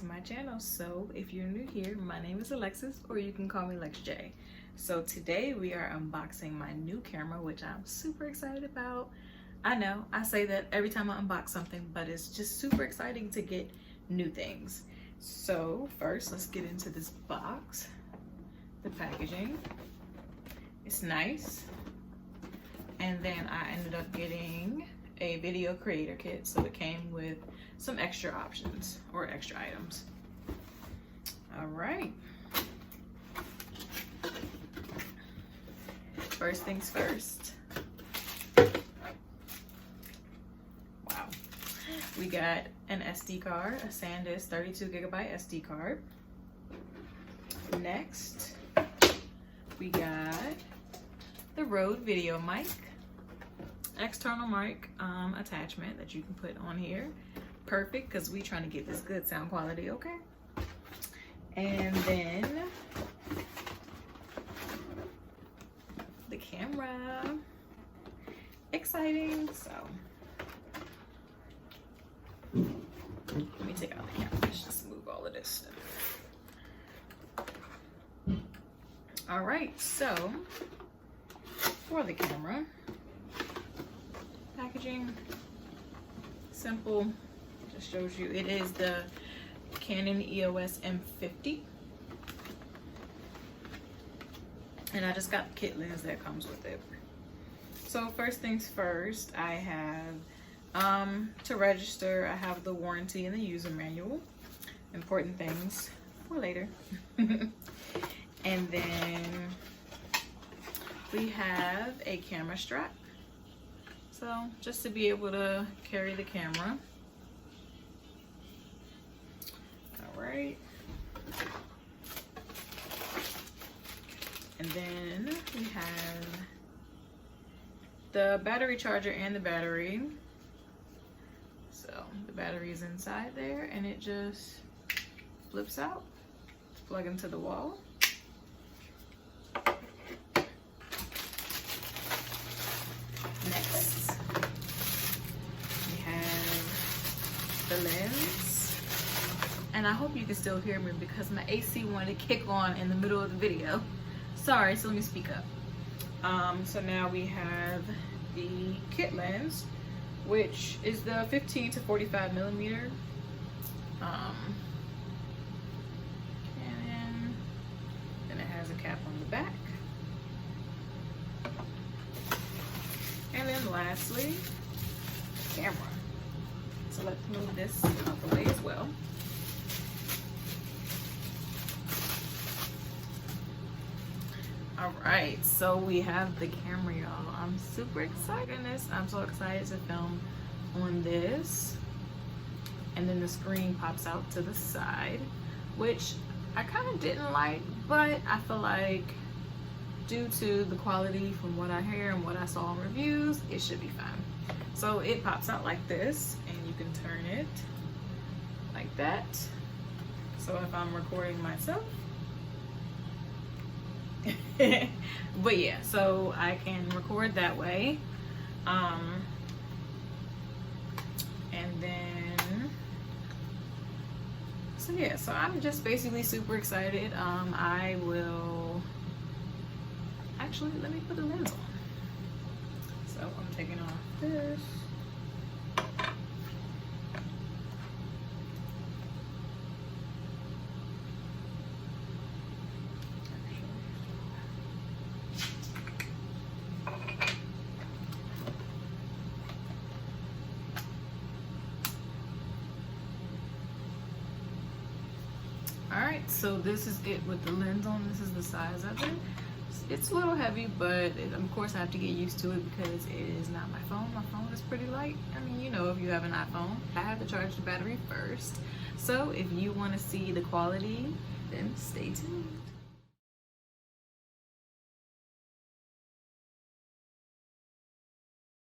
my channel. So if you're new here, my name is Alexis, or you can call me LexJayy. So today we are unboxing my new camera, which I'm super excited about. I know I say that every time I unbox something, but it's just super exciting to get new things. So first, let's get into this box. The packaging, it's nice. And then I ended up getting a video creator kit, so it came with some extra options or extra items. All right, first things first. Wow, we got an SD card, a SanDisk 32GB SD card. Next, we got the Rode video mic, external mic attachment that you can put on here. Perfect, because we trying to get this good sound quality, okay? And then the camera, exciting. So let me take out the camera. Let's just move all of this stuff. All right, so for the camera, packaging, simple, just shows you it is the Canon EOS M50. And I just got the kit lens that comes with it. So first things first, I have to register, I have the warranty and the user manual. Important things for later. And then we have a camera strap. So just to be able to carry the camera. All right. And then we have the battery charger and the battery. So the battery is inside there and it just flips out. Plug into the wall. Next, we have the lens, and I hope you can still hear me because my AC wanted to kick on in the middle of the video. Sorry, so let me speak up. So now we have the kit lens, which is the 15 to 45mm. And then it has a cap on the back. And then lastly, camera. So let's move this out the way as well. All right, so we have the camera, y'all. I'm super excited. I'm so excited to film on this. And then the screen pops out to the side, which I kind of didn't like, but I feel like due to the quality from what I hear and what I saw in reviews, it should be fine. So it pops out like this, and you can turn it like that. So if I'm recording myself, but yeah, so I can record that way. And then, so yeah, so I'm just basically super excited. I will, actually, let me put the lens on. So I'm taking off this. Alright, so this is it with the lens on. This is the size of it. It's a little heavy, but of course I have to get used to it because it is not my phone. My phone is pretty light. I mean, you know, if you have an iPhone, I have to charge the battery first. So if you want to see the quality, then stay tuned.